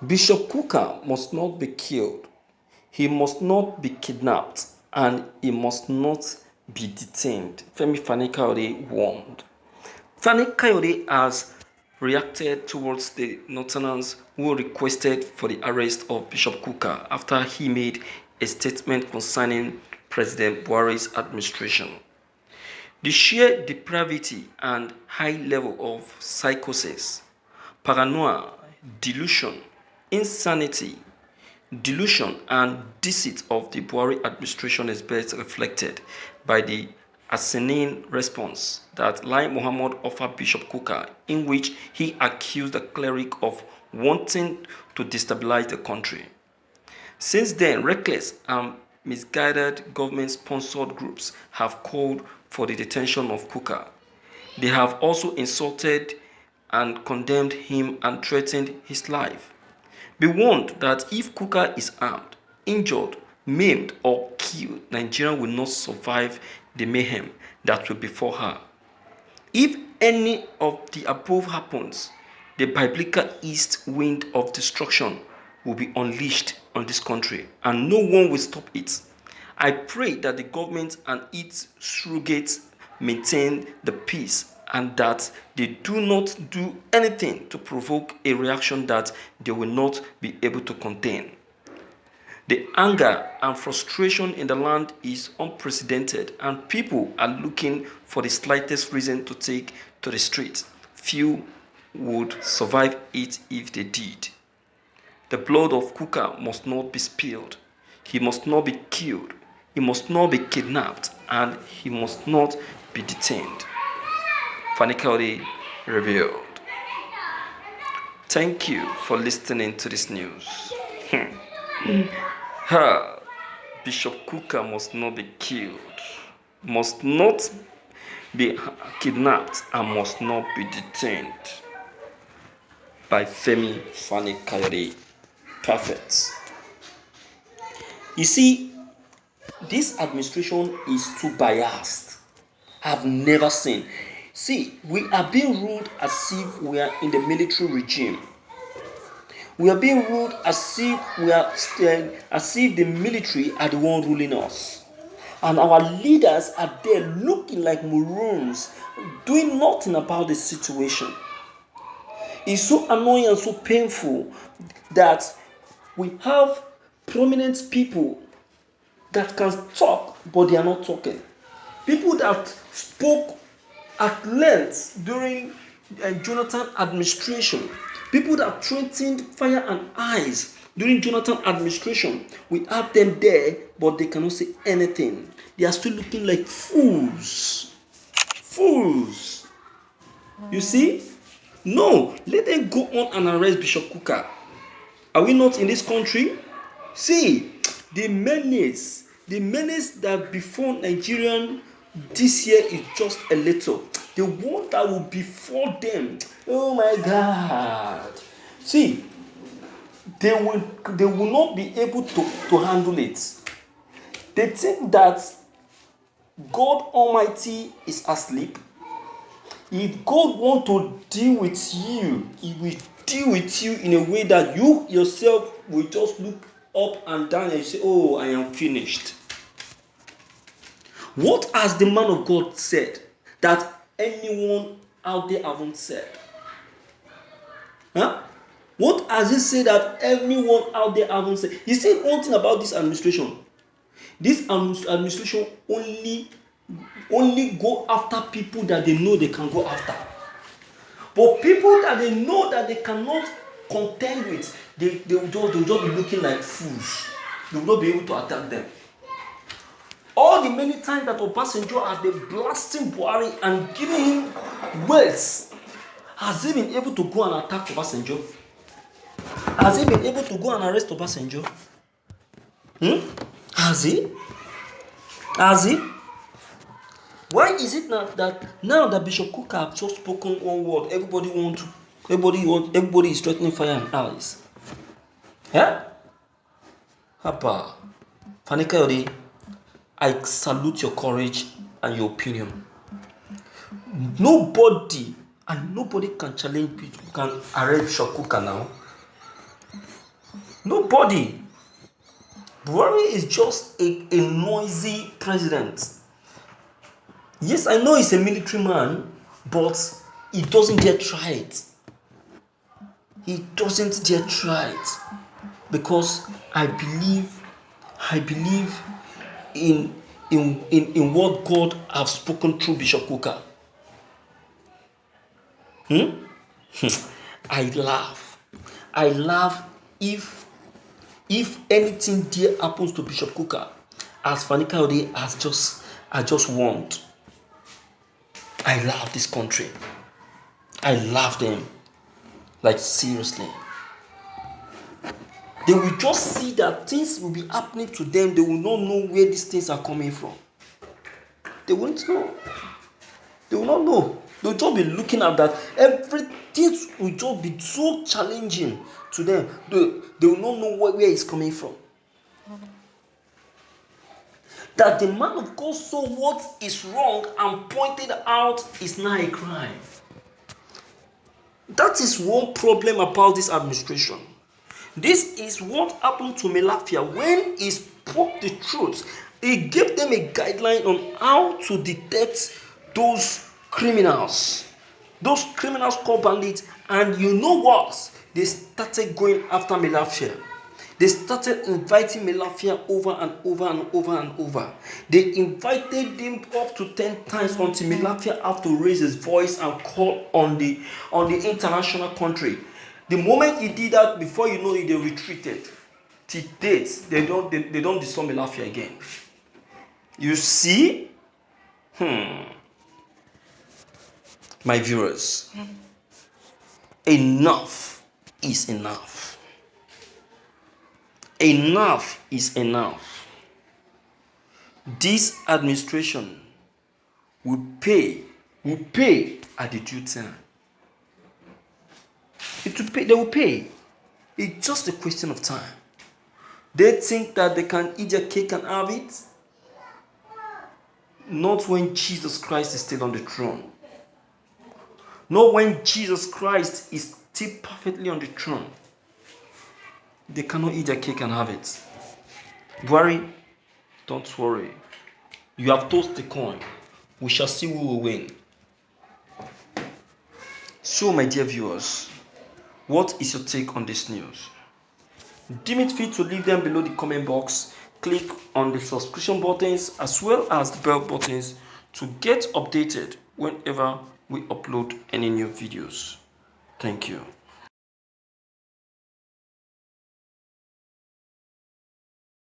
Bishop Kuka must not be killed, he must not be kidnapped, and he must not be detained, Femi Fani-Kayode warned. Fani-Kayode has reacted towards the Northerners who requested for the arrest of Bishop Kuka after he made a statement concerning President Buhari's administration. The sheer depravity and high level of psychosis, paranoia, delusion, insanity, delusion and deceit of the Buhari administration is best reflected by the asinine response that Lai Mohammed offered Bishop Kuka, in which he accused the cleric of wanting to destabilize the country. Since then, reckless and misguided government-sponsored groups have called for the detention of Kuka. They have also insulted and condemned him and threatened his life. Be warned that if Kuka is armed, injured, maimed, or killed, Nigeria will not survive the mayhem that will befall her. If any of the above happens, the biblical east wind of destruction will be unleashed on this country, and no one will stop it. I pray that the government and its surrogates maintain the peace and that they do not do anything to provoke a reaction that they will not be able to contain. The anger and frustration in the land is unprecedented, and people are looking for the slightest reason to take to the streets. Few would survive it if they did. The blood of Kuka must not be spilled. He must not be killed. He must not be kidnapped, and he must not be detained. Fani-Kayode revealed. Thank you for listening to this news. Bishop Kuka must not be killed, must not be kidnapped, and must not be detained. By Femi Fani-Kayode. Perfect. You see, this administration is too biased. I've never seen. See, we are being ruled as if we are in the military regime. We are being ruled as if the military are the one ruling us. And our leaders are there looking like maroons, doing nothing about the situation. It's so annoying and so painful that we have prominent people that can talk, but they are not talking. People that spoke at length during Jonathan administration. People that threatened fire and ice during Jonathan administration. We have them there, but they cannot say anything. They are still looking like fools. Fools. You see? No, let them go on and arrest Bishop Kuka. Are we not in this country? See, the menace that before Nigerian this year is just a little. The one that will befall them, oh my God. See, they will not be able to handle it. They think that God Almighty is asleep. If God wants to deal with you, He will deal with you in a way that you yourself will just look up and down and say, oh, I am finished. What has the man of God said that anyone out there haven't said? Huh? What has he said that everyone out there haven't said? He said one thing about this administration. This administration only go after people that they know they can go after. But people that they know that they cannot contend with, they will just be looking like fools. They will not be able to attack them. All the many times that Obasanjo has been blasting Buhari and giving him wealth, has he been able to go and attack Obasanjo? Has he been able to go and arrest Obasanjo? Has he? Has he? Why is it not that now that Bishop Kuka have just spoken one word, everybody is threatening fire and ice? Yeah? Hapa, Fani-Kayode, I salute your courage and your opinion. Nobody can challenge Bishop, can arrest Bishop Kuka now. Nobody. Buhari is just a noisy president. Yes, I know he's a military man, but he doesn't dare try it. He doesn't dare try it. Because I believe in what God have spoken through Bishop Kuka. I laugh. I laugh if anything dear happens to Bishop Kuka, as Fani Kayode has just warned. I love this country. I love them. Like seriously. They will just see that things will be happening to them. They will not know where these things are coming from. They won't know. They will not know. They'll just be looking at that. Everything will just be so challenging to them. They will not know where it's coming from. That the man of God saw what is wrong and pointed out is not a crime. That is one problem about this administration. This is what happened to Melafia when he spoke the truth. He gave them a guideline on how to detect those criminals. Those criminals called bandits. And you know what? They started going after Melafia. They started inviting Melafia over and over and over and over. They invited him up to 10 times until Melafia had to raise his voice and call on the international country. The moment he did that, before you know it, they retreated. Till date, they don't disturb Melafia again. You see? My viewers, enough is enough. Enough is enough. This administration will pay at the due time. They will pay. It's just a question of time. They think that they can eat their cake and have it. Not when Jesus Christ is still on the throne. Not when Jesus Christ is still perfectly on the throne. They cannot eat their cake and have it. Buhari, don't worry. You have tossed the coin. We shall see who will win. So, my dear viewers, what is your take on this news? Deem it fit to leave them below the comment box. Click on the subscription buttons as well as the bell buttons to get updated whenever we upload any new videos. Thank you.